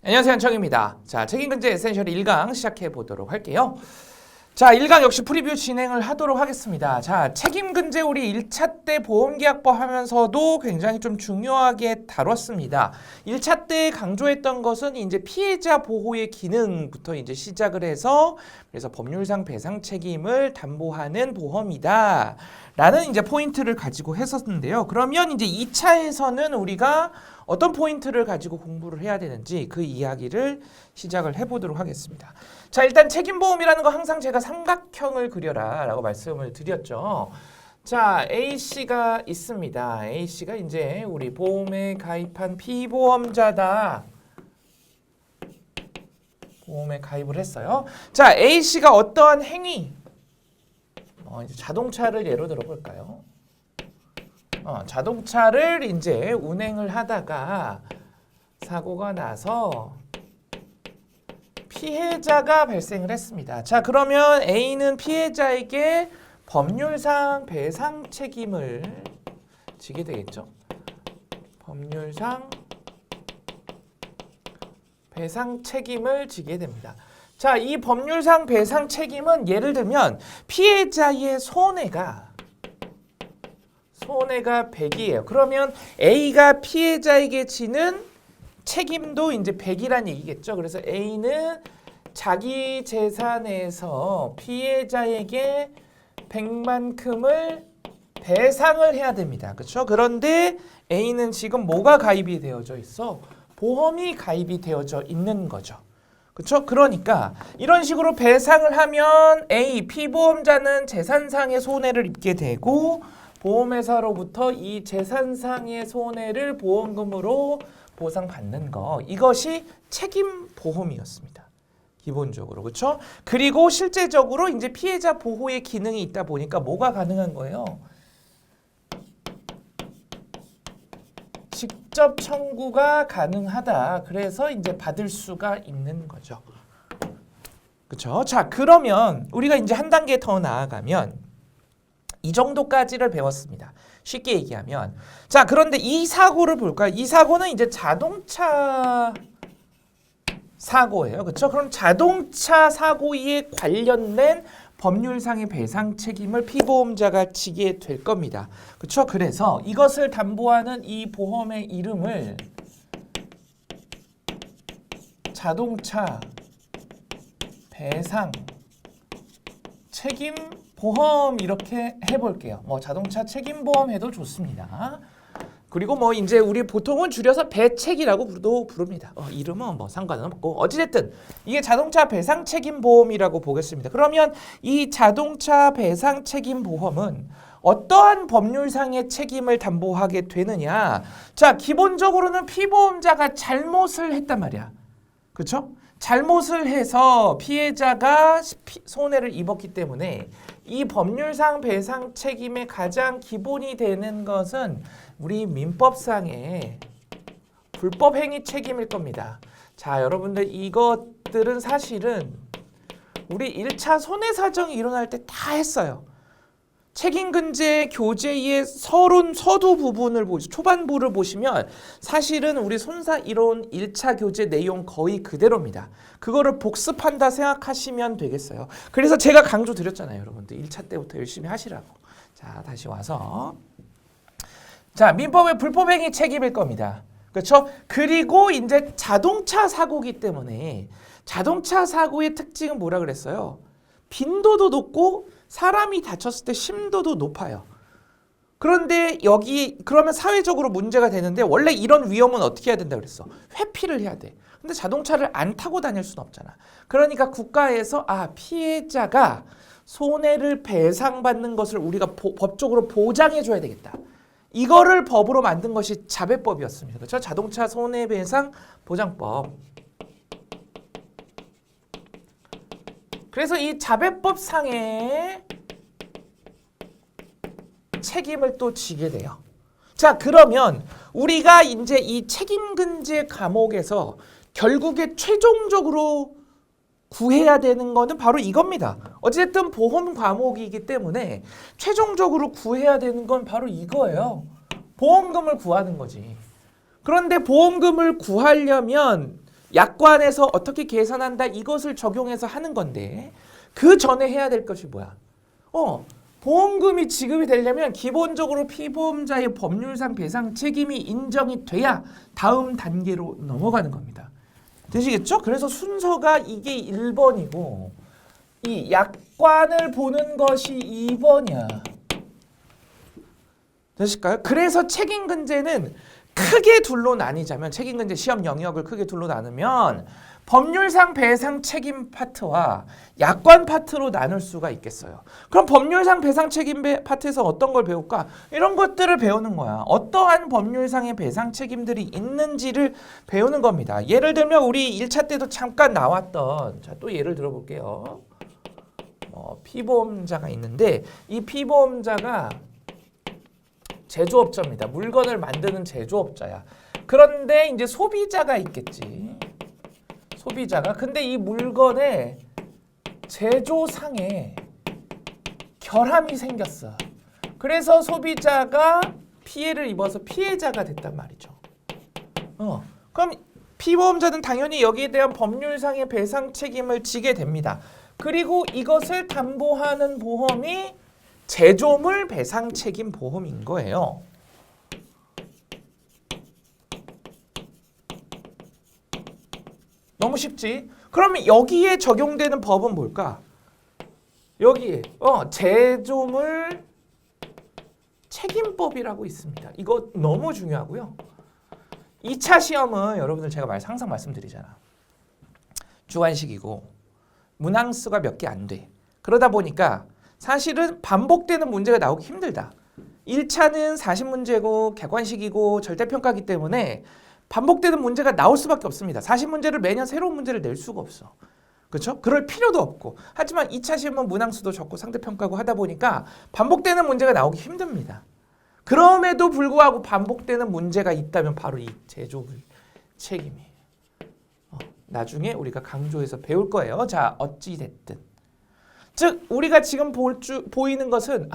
안녕하세요, 한청입니다. 자, 책임근제 에센셜 1강 시작해 보도록 할게요. 자, 1강 역시 프리뷰 진행을 하도록 하겠습니다. 자, 책임근제 우리 1차 때 보험계약법 하면서도 굉장히 좀 중요하게 다뤘습니다. 1차 때 강조했던 것은 이제 피해자 보호의 기능부터 이제 시작을 해서 그래서 법률상 배상 책임을 담보하는 보험이다. 라는 이제 포인트를 가지고 했었는데요. 그러면 이제 2차에서는 우리가 어떤 포인트를 가지고 공부를 해야 되는지 그 이야기를 시작을 해보도록 하겠습니다. 자, 일단 책임보험이라는 거 항상 제가 삼각형을 그려라 라고 말씀을 드렸죠. 자, A씨가 있습니다. A씨가 이제 우리 보험에 가입한 피보험자다. 보험에 가입을 했어요. 자, A씨가 어떠한 행위, 이제 자동차를 예로 들어볼까요? 자동차를 이제 운행을 하다가 사고가 나서 피해자가 발생을 했습니다. 자, 그러면 A는 피해자에게 법률상 배상 책임을 지게 되겠죠. 법률상 배상 책임을 지게 됩니다. 자, 이 법률상 배상 책임은 예를 들면 피해자의 손해가 100이에요. 그러면 A가 피해자에게 지는 책임도 이제 100이란 얘기겠죠. 그래서 A는 자기 재산에서 피해자에게 100만큼을 배상을 해야 됩니다. 그렇죠? 그런데 A는 지금 뭐가 가입이 되어져 있어? 보험이 가입이 되어져 있는 거죠. 그렇죠? 그러니까 이런 식으로 배상을 하면 A, 피보험자는 재산상의 손해를 입게 되고 보험회사로부터 이 재산상의 손해를 보험금으로 보상받는 거, 이것이 책임보험이었습니다. 기본적으로. 그렇죠? 그리고 실제적으로 이제 피해자 보호의 기능이 있다 보니까 뭐가 가능한 거예요? 직접 청구가 가능하다. 그래서 이제 받을 수가 있는 거죠. 그렇죠? 자, 그러면 우리가 이제 한 단계 더 나아가면 이 정도까지를 배웠습니다. 쉽게 얘기하면. 자, 그런데 이 사고를 볼까요? 이 사고는 이제 자동차 사고예요. 그렇죠? 그럼 자동차 사고에 관련된 법률상의 배상 책임을 피보험자가 지게 될 겁니다. 그렇죠? 그래서 이것을 담보하는 이 보험의 이름을 자동차 배상 책임 보험 이렇게 해볼게요. 자동차 책임보험 해도 좋습니다. 그리고 이제 우리 보통은 줄여서 배책이라고도 부릅니다. 이름은 상관은 없고 어찌됐든 이게 자동차 배상 책임보험이라고 보겠습니다. 그러면 이 자동차 배상 책임보험은 어떠한 법률상의 책임을 담보하게 되느냐? 자, 기본적으로는 피보험자가 잘못을 했단 말이야. 그렇죠? 잘못을 해서 피해자가 손해를 입었기 때문에 이 법률상 배상 책임의 가장 기본이 되는 것은 우리 민법상의 불법행위 책임일 겁니다. 자, 여러분들 이것들은 사실은 우리 1차 손해사정이 일어날 때 다 했어요. 책임근제 교재의 서두 부분을 초반부를 보시면 사실은 우리 손사이론 1차 교재 내용 거의 그대로입니다. 그거를 복습한다 생각하시면 되겠어요. 그래서 제가 강조 드렸잖아요. 여러분들 1차 때부터 열심히 하시라고. 자, 다시 와서. 자, 민법의 불법행위 책임일 겁니다. 그렇죠? 그리고 이제 자동차 사고기 때문에 자동차 사고의 특징은 뭐라 그랬어요? 빈도도 높고 사람이 다쳤을 때 심도도 높아요. 그런데 그러면 사회적으로 문제가 되는데 원래 이런 위험은 어떻게 해야 된다 그랬어? 회피를 해야 돼. 근데 자동차를 안 타고 다닐 수는 없잖아. 그러니까 국가에서 피해자가 손해를 배상받는 것을 우리가 법적으로 보장해 줘야 되겠다. 이거를 법으로 만든 것이 자배법이었습니다. 그렇죠? 자동차 손해배상 보장법. 그래서 이 자배법상의 책임을 또 지게 돼요. 자, 그러면 우리가 이제 이 책임근제 과목에서 결국에 최종적으로 구해야 되는 거는 바로 이겁니다. 어쨌든 보험 과목이기 때문에 최종적으로 구해야 되는 건 바로 이거예요. 보험금을 구하는 거지. 그런데 보험금을 구하려면 약관에서 어떻게 계산한다 이것을 적용해서 하는 건데 그 전에 해야 될 것이 뭐야? 보험금이 지급이 되려면 기본적으로 피보험자의 법률상 배상 책임이 인정이 돼야 다음 단계로 넘어가는 겁니다. 되시겠죠? 그래서 순서가 이게 1번이고 이 약관을 보는 것이 2번이야. 되실까요? 그래서 책임근제는 크게 둘로 나뉘자면 책임근제 시험 영역을 크게 둘로 나누면 법률상 배상 책임 파트와 약관 파트로 나눌 수가 있겠어요. 그럼 법률상 배상 책임 파트에서 어떤 걸 배울까? 이런 것들을 배우는 거야. 어떠한 법률상의 배상 책임들이 있는지를 배우는 겁니다. 예를 들면 우리 1차 때도 잠깐 나왔던 자, 또 예를 들어볼게요. 피보험자가 있는데 이 피보험자가 제조업자입니다. 물건을 만드는 제조업자야. 그런데 이제 소비자가 있겠지. 소비자가. 근데 이 물건의 제조상에 결함이 생겼어. 그래서 소비자가 피해를 입어서 피해자가 됐단 말이죠. 그럼 피보험자는 당연히 여기에 대한 법률상의 배상 책임을 지게 됩니다. 그리고 이것을 담보하는 보험이 제조물 배상 책임 보험인 거예요. 너무 쉽지? 그러면 여기에 적용되는 법은 뭘까? 여기에 제조물 책임법이라고 있습니다. 이거 너무 중요하고요. 2차 시험은 여러분들 제가 항상 말씀드리잖아. 주관식이고 문항수가 몇 개 안 돼. 그러다 보니까 사실은 반복되는 문제가 나오기 힘들다. 1차는 40문제고 객관식이고 절대평가이기 때문에 반복되는 문제가 나올 수밖에 없습니다. 40문제를 매년 새로운 문제를 낼 수가 없어. 그렇죠? 그럴 필요도 없고. 하지만 2차 시험은 문항수도 적고 상대평가고 하다 보니까 반복되는 문제가 나오기 힘듭니다. 그럼에도 불구하고 반복되는 문제가 있다면 바로 이 제조물 책임이에요. 나중에 우리가 강조해서 배울 거예요. 자, 어찌됐든. 즉 우리가 지금 보이는 것은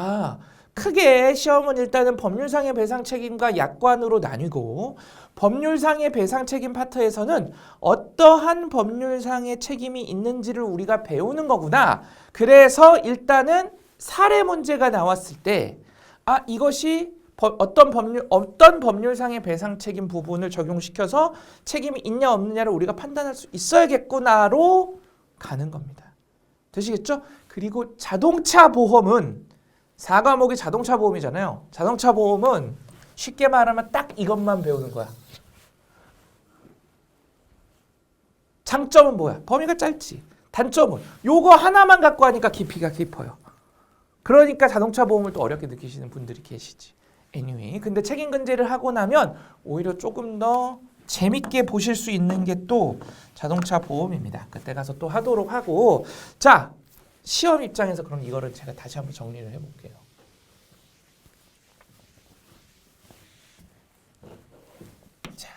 크게 시험은 일단은 법률상의 배상 책임과 약관으로 나뉘고 법률상의 배상 책임 파트에서는 어떠한 법률상의 책임이 있는지를 우리가 배우는 거구나. 그래서 일단은 사례 문제가 나왔을 때 이것이 어떤 법률상의 배상 책임 부분을 적용시켜서 책임이 있냐 없느냐를 우리가 판단할 수 있어야겠구나로 가는 겁니다. 되시겠죠? 그리고 자동차 보험은 4과목이 자동차 보험이잖아요. 자동차 보험은 쉽게 말하면 딱 이것만 배우는 거야. 장점은 뭐야? 범위가 짧지. 단점은 요거 하나만 갖고 하니까 깊이가 깊어요. 그러니까 자동차 보험을 또 어렵게 느끼시는 분들이 계시지. anyway, 근데 책임근제를 하고 나면 오히려 조금 더 재밌게 보실 수 있는 게 또 자동차 보험입니다. 그때 가서 또 하도록 하고 자, 시험 입장에서 그럼 이거를 제가 다시 한번 정리를 해볼게요. 자,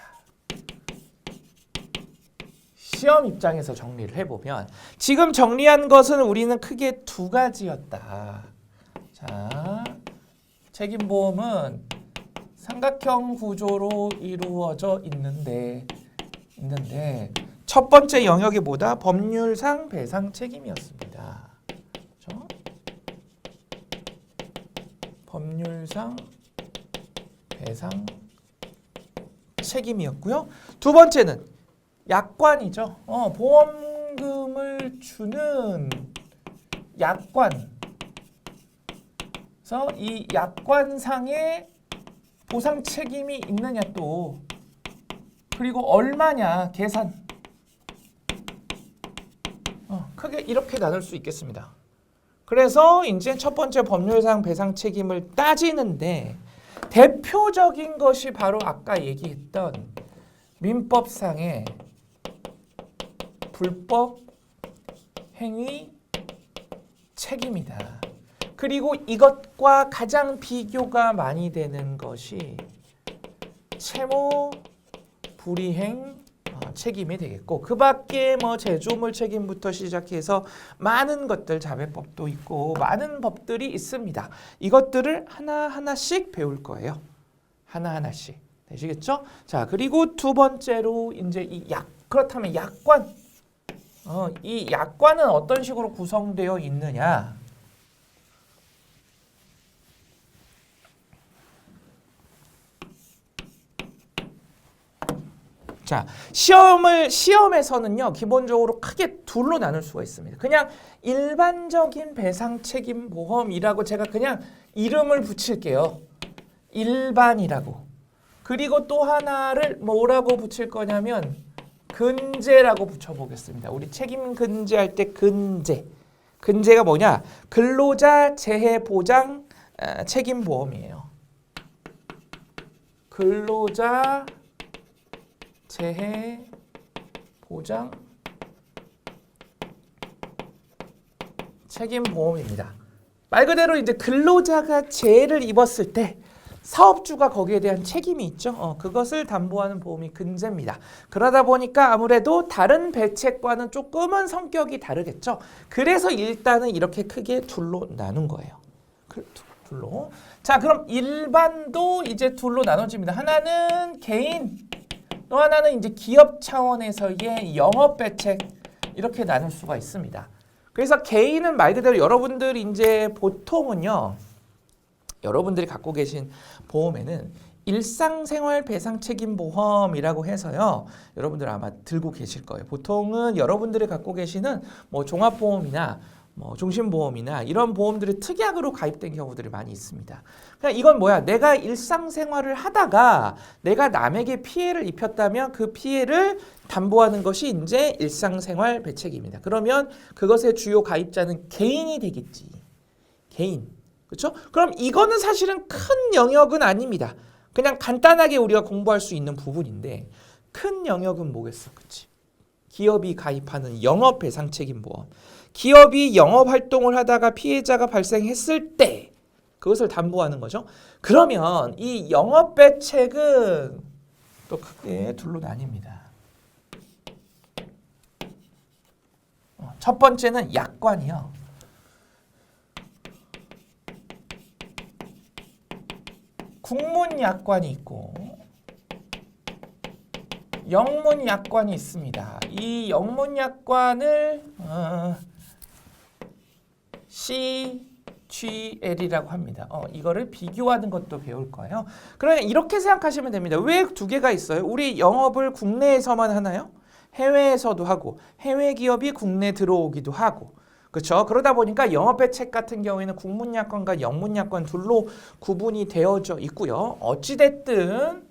시험 입장에서 정리를 해보면 지금 정리한 것은 우리는 크게 두 가지였다. 자, 책임보험은 삼각형 구조로 이루어져 있는데 첫 번째 영역이 뭐다? 법률상 배상 책임이었습니다. 그렇죠? 법률상 배상 책임이었고요. 두 번째는 약관이죠. 보험금을 주는 약관. 그래서 이 약관상에 보상 책임이 있느냐 또 그리고 얼마냐 계산. 크게 이렇게 나눌 수 있겠습니다. 그래서 이제 첫 번째 법률상 배상 책임을 따지는데 대표적인 것이 바로 아까 얘기했던 민법상의 불법 행위 책임이다. 그리고 이것과 가장 비교가 많이 되는 것이 채무 불이행 책임이 되겠고 그 밖에 제조물 책임부터 시작해서 많은 것들 자배법도 있고 많은 법들이 있습니다. 이것들을 하나하나씩 배울 거예요. 하나하나씩. 되시겠죠? 자, 그리고 두 번째로 이제 이 그렇다면 약관. 이 약관은 어떤 식으로 구성되어 있느냐? 자, 시험에서는요, 기본적으로 크게 둘로 나눌 수가 있습니다. 그냥 일반적인 배상책임보험이라고 제가 그냥 이름을 붙일게요. 일반이라고. 그리고 또 하나를 뭐라고 붙일 거냐면 근제라고 붙여보겠습니다. 우리 책임 근제할 때 근제. 근제가 뭐냐? 근로자 재해 보장 책임보험이에요. 근로자 재해 보장 책임보험입니다. 말 그대로 이제 근로자가 재해를 입었을 때 사업주가 거기에 대한 책임이 있죠. 그것을 담보하는 보험이 근제입니다. 그러다 보니까 아무래도 다른 배책과는 조금은 성격이 다르겠죠. 그래서 일단은 이렇게 크게 둘로 나눈 거예요. 둘로. 자, 그럼 일반도 이제 둘로 나눠집니다. 하나는 개인, 또 하나는 이제 기업 차원에서의 영업 배책 이렇게 나눌 수가 있습니다. 그래서 개인은 말 그대로 여러분들이 이제 보통은요. 여러분들이 갖고 계신 보험에는 일상생활 배상책임보험이라고 해서요. 여러분들 아마 들고 계실 거예요. 보통은 여러분들이 갖고 계시는 뭐 종합보험이나 뭐 종신보험이나 이런 보험들이 특약으로 가입된 경우들이 많이 있습니다. 그냥 이건 뭐야? 내가 일상생활을 하다가 내가 남에게 피해를 입혔다면 그 피해를 담보하는 것이 이제 일상생활 배책입니다. 그러면 그것의 주요 가입자는 개인이 되겠지. 개인. 그렇죠? 그럼 이거는 사실은 큰 영역은 아닙니다. 그냥 간단하게 우리가 공부할 수 있는 부분인데 큰 영역은 뭐겠어? 그치? 기업이 가입하는 영업배상책임보험. 기업이 영업활동을 하다가 피해자가 발생했을 때 그것을 담보하는 거죠. 그러면 이 영업배책은 또 크게 둘로 나뉩니다. 첫 번째는 약관이요. 국문약관이 있고 영문약관이 있습니다. 이 영문약관을 CGL이라고 합니다. 이거를 비교하는 것도 배울 거예요. 그러면 이렇게 생각하시면 됩니다. 왜 두 개가 있어요? 우리 영업을 국내에서만 하나요? 해외에서도 하고 해외 기업이 국내 들어오기도 하고 그렇죠? 그러다 보니까 영업배책 같은 경우에는 국문약관과 영문약관 둘로 구분이 되어져 있고요. 어찌됐든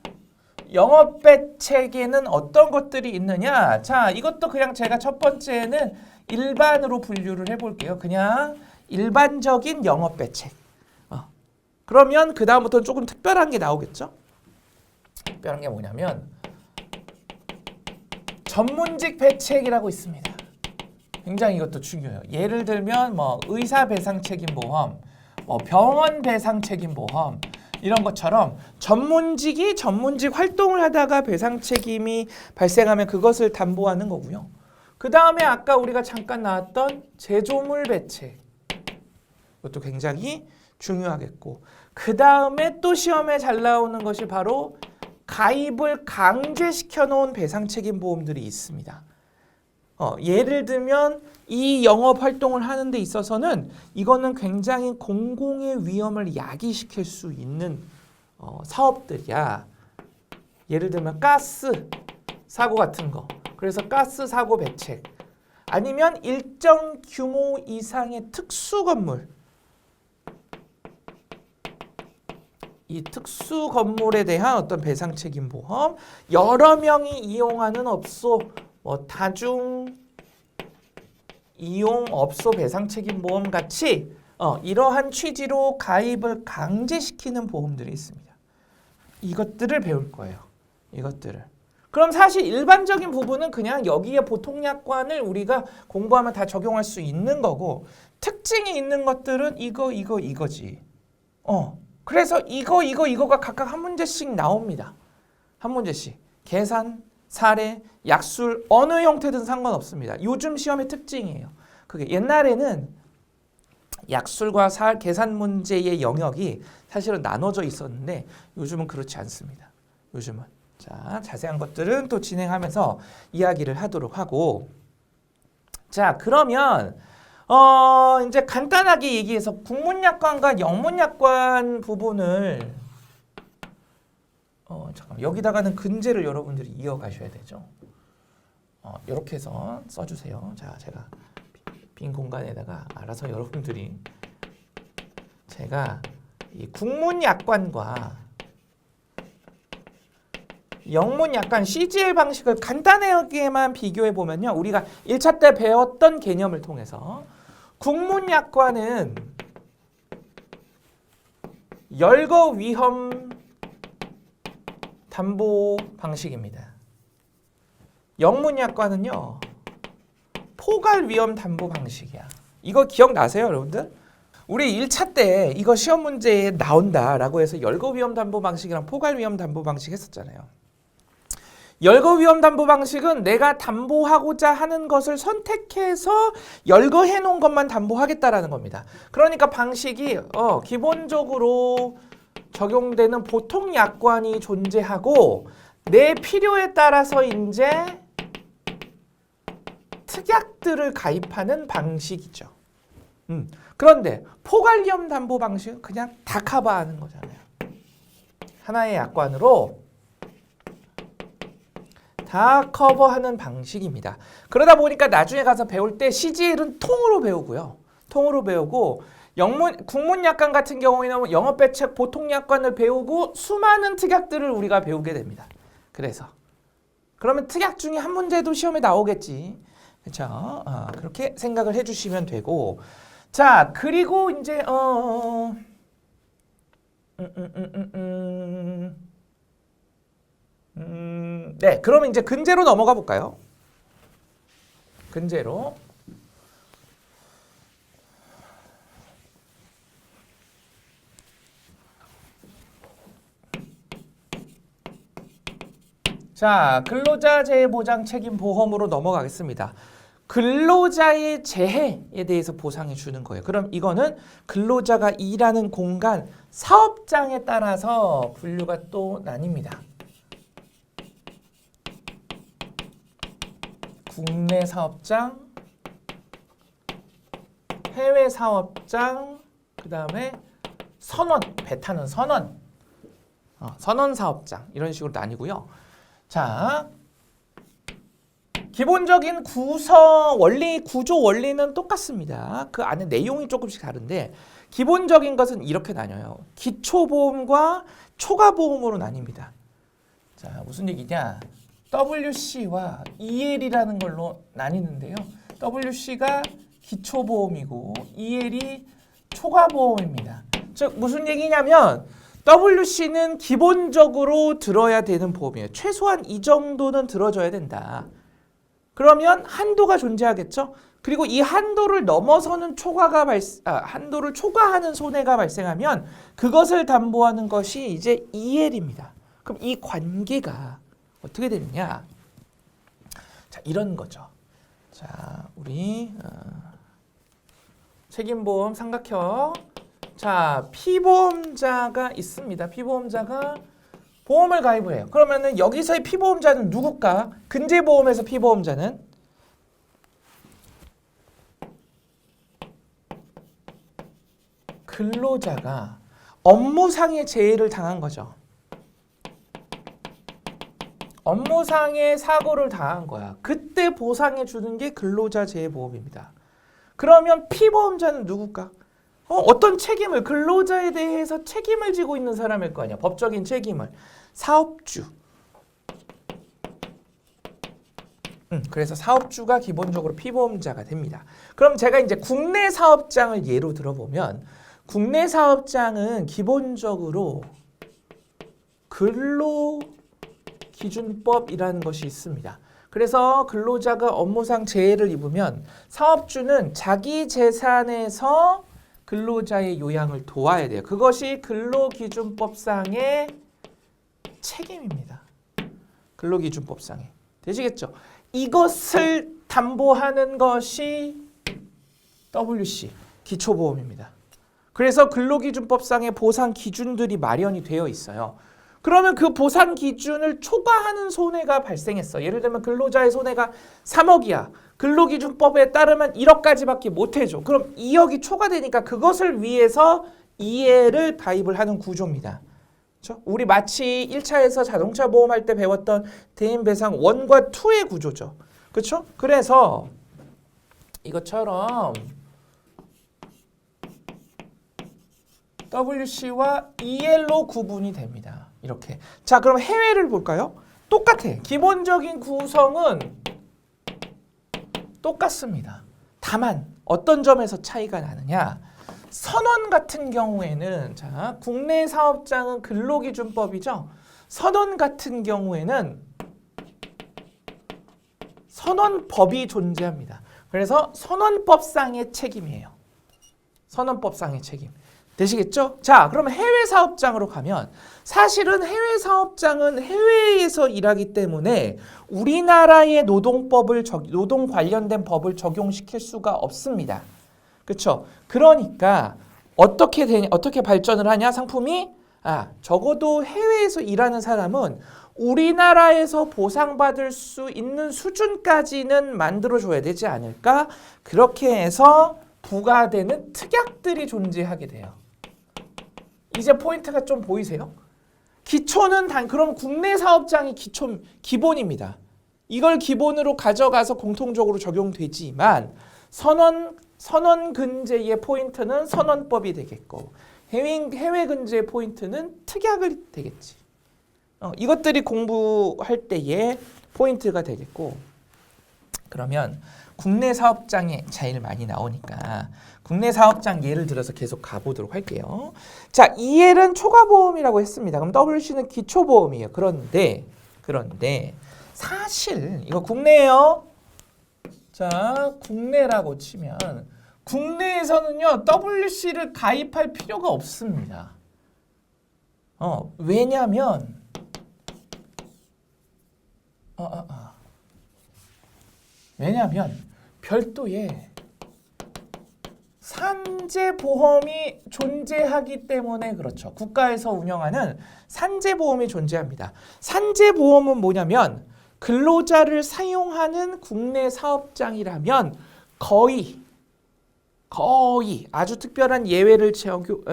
영업배책에는 어떤 것들이 있느냐? 자, 이것도 그냥 제가 첫 번째는 일반으로 분류를 해볼게요. 그냥 일반적인 영업배책. 그러면 그 다음부터는 조금 특별한 게 나오겠죠? 특별한 게 뭐냐면 전문직 배책이라고 있습니다. 굉장히 이것도 중요해요. 예를 들면 뭐 의사 배상 책임보험, 뭐 병원 배상 책임보험 이런 것처럼 전문직 활동을 하다가 배상 책임이 발생하면 그것을 담보하는 거고요. 그 다음에 아까 우리가 잠깐 나왔던 제조물 배책 이것도 굉장히 중요하겠고 그 다음에 또 시험에 잘 나오는 것이 바로 가입을 강제시켜 놓은 배상 책임보험들이 있습니다. 예를 들면 이 영업 활동을 하는 데 있어서는 이거는 굉장히 공공의 위험을 야기시킬 수 있는 사업들이야. 예를 들면 가스 사고 같은 거. 그래서 가스 사고 배책. 아니면 일정 규모 이상의 특수 건물. 이 특수 건물에 대한 어떤 배상 책임 보험, 여러 명이 이용하는 업소, 다중 이용 업소 배상 책임 보험 같이 이러한 취지로 가입을 강제시키는 보험들이 있습니다. 이것들을 배울 거예요. 이것들을. 그럼 사실 일반적인 부분은 그냥 여기에 보통약관을 우리가 공부하면 다 적용할 수 있는 거고 특징이 있는 것들은 이거지. 그래서 이거가 각각 한 문제씩 나옵니다. 한 문제씩. 계산, 사례, 약술 어느 형태든 상관없습니다. 요즘 시험의 특징이에요. 그게 옛날에는 약술과 계산 문제의 영역이 사실은 나눠져 있었는데 요즘은 그렇지 않습니다. 요즘은 자, 자세한 것들은 또 진행하면서 이야기를 하도록 하고 자, 그러면 이제 간단하게 얘기해서 국문약관과 영문약관 부분을 잠깐 여기다가는 근제를 여러분들이 이어가셔야 되죠. 이렇게 해서 써주세요. 자, 제가 빈 공간에다가 알아서 여러분들이 제가 이 국문약관과 영문약관 CGL 방식을 간단하게만 비교해 보면요. 우리가 1차 때 배웠던 개념을 통해서 국문약관은 열거 위험 담보 방식입니다. 영문약관은요. 포괄 위험 담보 방식이야. 이거 기억나세요, 여러분들? 우리 1차 때 이거 시험 문제에 나온다라고 해서 열거 위험 담보 방식이랑 포괄 위험 담보 방식 했었잖아요. 열거 위험 담보 방식은 내가 담보하고자 하는 것을 선택해서 열거해 놓은 것만 담보하겠다라는 겁니다. 그러니까 방식이 기본적으로 적용되는 보통 약관이 존재하고 내 필요에 따라서 이제 특약들을 가입하는 방식이죠. 그런데 포괄 위험 담보 방식은 그냥 다 커버하는 거잖아요. 하나의 약관으로 다 커버하는 방식입니다. 그러다 보니까 나중에 가서 배울 때 CGL은 통으로 배우고요. 통으로 배우고 국문약관 같은 경우에는 영업배책 보통약관을 배우고 수많은 특약들을 우리가 배우게 됩니다. 그래서 그러면 특약 중에 한 문제도 시험에 나오겠지. 그렇죠? 그렇게 생각을 해주시면 되고 자 그리고 이제 네, 그러면 이제 근제로 넘어가 볼까요? 근제로. 자, 근로자 재해 보장 책임 보험으로 넘어가겠습니다. 근로자의 재해에 대해서 보상해 주는 거예요. 그럼 이거는 근로자가 일하는 공간, 사업장에 따라서 분류가 또 나뉩니다. 국내 사업장, 해외 사업장, 그 다음에 선원, 배 타는 선원, 선원 사업장 이런 식으로 나뉘고요. 자, 기본적인 구조 원리는 똑같습니다. 그 안에 내용이 조금씩 다른데 기본적인 것은 이렇게 나뉘어요. 기초보험과 초과보험으로 나뉩니다. 자, 무슨 얘기냐? WC와 EL이라는 걸로 나뉘는데요. WC가 기초보험이고 EL이 초과보험입니다. 즉 무슨 얘기냐면 WC는 기본적으로 들어야 되는 보험이에요. 최소한 이 정도는 들어줘야 된다. 그러면 한도가 존재하겠죠. 그리고 이 한도를 넘어서는 한도를 초과하는 손해가 발생하면 그것을 담보하는 것이 이제 EL입니다. 그럼 이 관계가 어떻게 되느냐? 자, 이런 거죠. 자, 우리 책임보험 삼각형. 자, 피보험자가 있습니다. 피보험자가 보험을 가입을 해요. 그러면은 여기서의 피보험자는 누굴까? 근제보험에서 피보험자는 근로자가 업무상의 재해를 당한 거죠. 업무상의 사고를 당한 거야. 그때 보상해 주는 게 근로자 재해보험입니다. 그러면 피보험자는 누굴까? 어떤 책임을, 근로자에 대해서 책임을 지고 있는 사람일 거 아니야. 법적인 책임을. 사업주. 그래서 사업주가 기본적으로 피보험자가 됩니다. 그럼 제가 이제 국내 사업장을 예로 들어보면 국내 사업장은 기본적으로 근로기준법이라는 것이 있습니다. 그래서 근로자가 업무상 재해를 입으면 사업주는 자기 재산에서 근로자의 요양을 도와야 돼요. 그것이 근로기준법상의 책임입니다. 근로기준법상의. 되시겠죠? 이것을 담보하는 것이 WC, 기초보험입니다. 그래서 근로기준법상의 보상 기준들이 마련이 되어 있어요. 그러면 그 보상 기준을 초과하는 손해가 발생했어. 예를 들면 근로자의 손해가 3억이야. 근로기준법에 따르면 1억까지밖에 못 해줘. 그럼 2억이 초과되니까 그것을 위해서 이해를 가입을 하는 구조입니다. 그렇죠? 우리 마치 1차에서 자동차 보험할 때 배웠던 대인배상 1과 2의 구조죠. 그렇죠? 그래서 이것처럼 WC와 EL로 구분이 됩니다. 이렇게. 자, 그럼 해외를 볼까요? 똑같아. 기본적인 구성은 똑같습니다. 다만 어떤 점에서 차이가 나느냐? 선원 같은 경우에는 자, 국내 사업장은 근로기준법이죠. 선원 같은 경우에는 선원법이 존재합니다. 그래서 선원법상의 책임이에요. 선원법상의 책임. 되시겠죠? 자, 그러면 해외 사업장으로 가면 사실은 해외 사업장은 해외에서 일하기 때문에 우리나라의 노동 관련된 법을 적용시킬 수가 없습니다. 그렇죠? 그러니까 어떻게 발전을 하냐? 상품이 적어도 해외에서 일하는 사람은 우리나라에서 보상받을 수 있는 수준까지는 만들어줘야 되지 않을까? 그렇게 해서 부과되는 특약들이 존재하게 돼요. 이제 포인트가 좀 보이세요? 기초는 그럼 국내 사업장이 기본입니다. 이걸 기본으로 가져가서 공통적으로 적용되지만 선원 근제의 포인트는 선원법이 되겠고 해외 근제의 포인트는 특약이 되겠지. 이것들이 공부할 때의 포인트가 되겠고 그러면 국내 사업장에 제일 많이 나오니까 국내 사업장 예를 들어서 계속 가보도록 할게요. 자, EL은 초과보험이라고 했습니다. 그럼 WC는 기초보험이에요. 그런데 사실 이거 국내예요. 자, 국내라고 치면 국내에서는요 WC를 가입할 필요가 없습니다. 왜냐면 별도의 산재보험이 존재하기 때문에 그렇죠. 국가에서 운영하는 산재보험이 존재합니다. 산재보험은 뭐냐면 근로자를 사용하는 국내 사업장이라면 거의 아주 특별한 예외를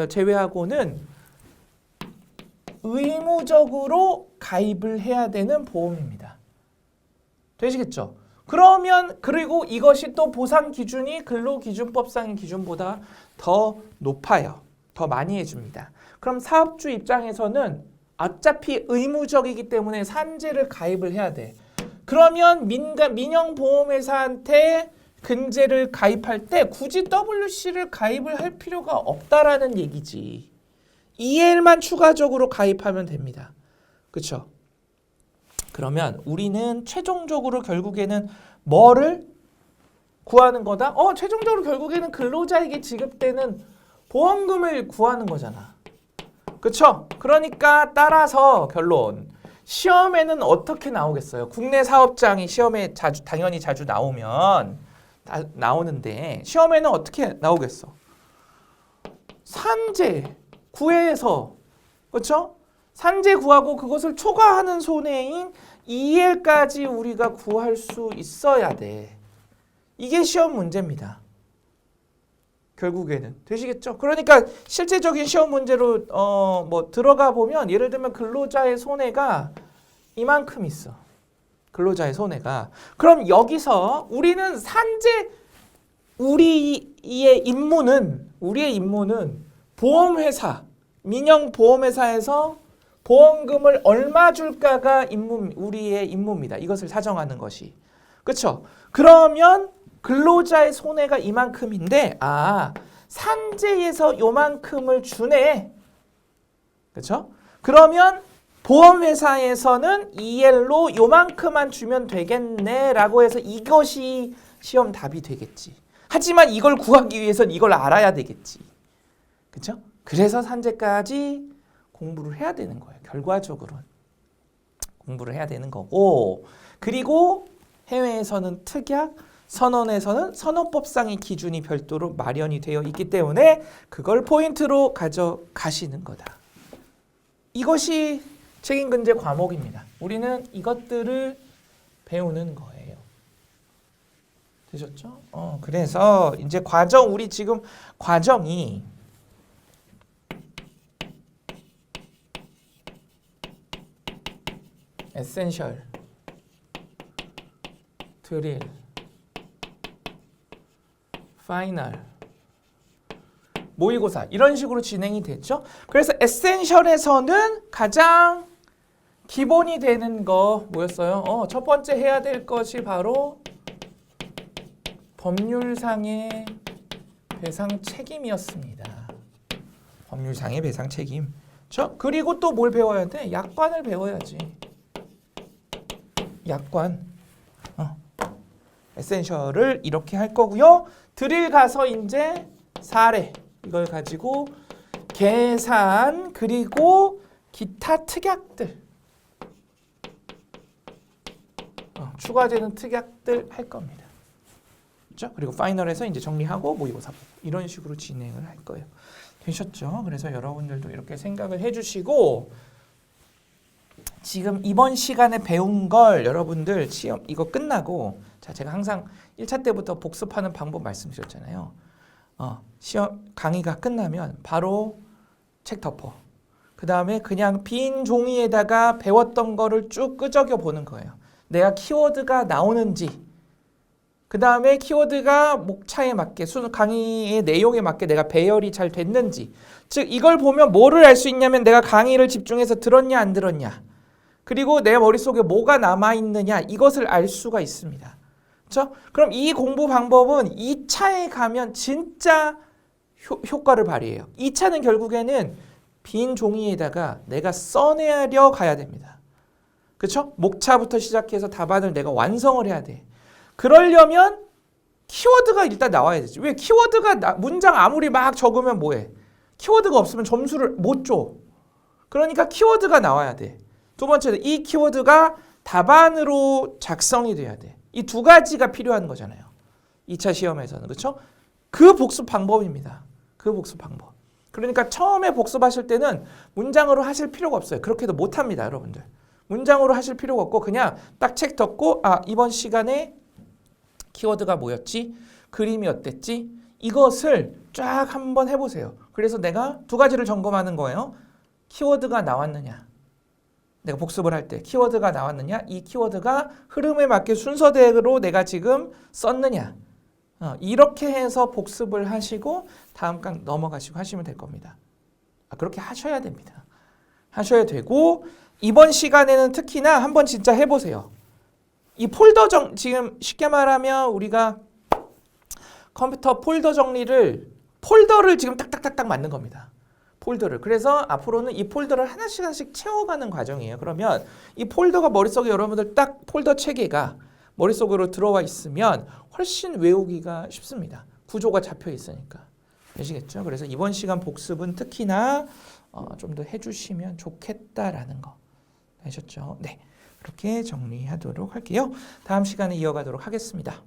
제외하고는 의무적으로 가입을 해야 되는 보험입니다. 되시겠죠? 그리고 이것이 또 보상 기준이 근로기준법상의 기준보다 더 높아요. 더 많이 해줍니다. 그럼 사업주 입장에서는 어차피 의무적이기 때문에 산재를 가입을 해야 돼. 그러면 민영보험회사한테 근제를 가입할 때 굳이 WC를 가입을 할 필요가 없다라는 얘기지. EL만 추가적으로 가입하면 됩니다. 그렇죠? 그러면 우리는 최종적으로 결국에는 뭐를 구하는 거다? 최종적으로 결국에는 근로자에게 지급되는 보험금을 구하는 거잖아. 그렇죠? 그러니까 따라서 결론. 시험에는 어떻게 나오겠어요? 국내 사업장이 시험에 당연히 자주 나오는데 시험에는 어떻게 나오겠어? 산재 구해서 그렇죠? 산재 구하고 그것을 초과하는 손해인 EL까지 우리가 구할 수 있어야 돼. 이게 시험 문제입니다. 결국에는 되시겠죠? 그러니까 실제적인 시험 문제로 들어가 보면 예를 들면 근로자의 손해가 이만큼 있어. 근로자의 손해가. 그럼 여기서 우리는 우리의 임무는 보험회사, 민영보험회사에서 보험금을 얼마 줄까가 우리의 임무입니다. 이것을 사정하는 것이. 그렇죠? 그러면 근로자의 손해가 이만큼인데 산재에서 요만큼을 주네. 그렇죠? 그러면 보험회사에서는 EL로 요만큼만 주면 되겠네라고 해서 이것이 시험 답이 되겠지. 하지만 이걸 구하기 위해서는 이걸 알아야 되겠지. 그렇죠? 그래서 산재까지 공부를 해야 되는 거예요. 결과적으로는 공부를 해야 되는 거고 그리고 해외에서는 특약, 선언에서는 선언법상의 기준이 별도로 마련이 되어 있기 때문에 그걸 포인트로 가져가시는 거다. 이것이 책임근제 과목입니다. 우리는 이것들을 배우는 거예요. 되셨죠? 그래서 이제 과정 우리 지금 과정이 에센셜, 드릴, 파이널, 모의고사 이런 식으로 진행이 됐죠. 그래서 에센셜에서는 가장 기본이 되는 거 뭐였어요? 첫 번째 해야 될 것이 바로 법률상의 배상 책임이었습니다. 법률상의 배상 책임. 그리고 또 뭘 배워야 돼? 약관을 배워야지. 약관. 에센셜을 이렇게 할 거고요. 드릴 가서 이제 사례 이걸 가지고 계산 그리고 기타 특약들 추가되는 특약들 할 겁니다. 그렇죠? 그리고 파이널에서 이제 정리하고 모의고사 보고 이런 식으로 진행을 할 거예요. 되셨죠? 그래서 여러분들도 이렇게 생각을 해주시고 지금 이번 시간에 배운 걸 여러분들 시험 이거 끝나고 자 제가 항상 1차 때부터 복습하는 방법 말씀드렸잖아요. 시험 강의가 끝나면 바로 책 덮어. 그 다음에 그냥 빈 종이에다가 배웠던 거를 쭉 끄적여 보는 거예요. 내가 키워드가 나오는지 그 다음에 키워드가 목차에 맞게 강의의 내용에 맞게 내가 배열이 잘 됐는지 즉 이걸 보면 뭐를 알 수 있냐면 내가 강의를 집중해서 들었냐 안 들었냐 그리고 내 머릿속에 뭐가 남아있느냐 이것을 알 수가 있습니다. 그렇죠? 그럼 이 공부 방법은 2차에 가면 진짜 효과를 발휘해요. 2차는 결국에는 빈 종이에다가 내가 써내려 가야 됩니다. 그렇죠? 목차부터 시작해서 답안을 내가 완성을 해야 돼. 그러려면 키워드가 일단 나와야 되지. 왜 키워드가 문장 아무리 막 적으면 뭐해? 키워드가 없으면 점수를 못 줘. 그러니까 키워드가 나와야 돼. 두 번째는 이 키워드가 답안으로 작성이 돼야 돼. 이 두 가지가 필요한 거잖아요. 2차 시험에서는. 그렇죠? 그 복습 방법입니다. 그 복습 방법. 그러니까 처음에 복습하실 때는 문장으로 하실 필요가 없어요. 그렇게도 못합니다. 여러분들. 문장으로 하실 필요가 없고 그냥 딱 책 덮고 이번 시간에 키워드가 뭐였지? 그림이 어땠지? 이것을 쫙 한번 해보세요. 그래서 내가 두 가지를 점검하는 거예요. 키워드가 나왔느냐? 내가 복습을 할 때 키워드가 나왔느냐? 이 키워드가 흐름에 맞게 순서대로 내가 지금 썼느냐? 이렇게 해서 복습을 하시고 다음 강 넘어가시고 하시면 될 겁니다. 그렇게 하셔야 됩니다. 하셔야 되고 이번 시간에는 특히나 한번 진짜 해보세요. 이 폴더 지금 쉽게 말하면 우리가 컴퓨터 폴더를 지금 딱딱딱딱 만든 겁니다. 폴더를. 그래서 앞으로는 이 폴더를 하나씩 채워가는 과정이에요. 그러면 이 폴더가 머릿속에 여러분들 딱 폴더 체계가 머릿속으로 들어와 있으면 훨씬 외우기가 쉽습니다. 구조가 잡혀 있으니까. 되시겠죠? 그래서 이번 시간 복습은 특히나 좀 더 해주시면 좋겠다라는 거. 아셨죠? 네. 그렇게 정리하도록 할게요. 다음 시간에 이어가도록 하겠습니다.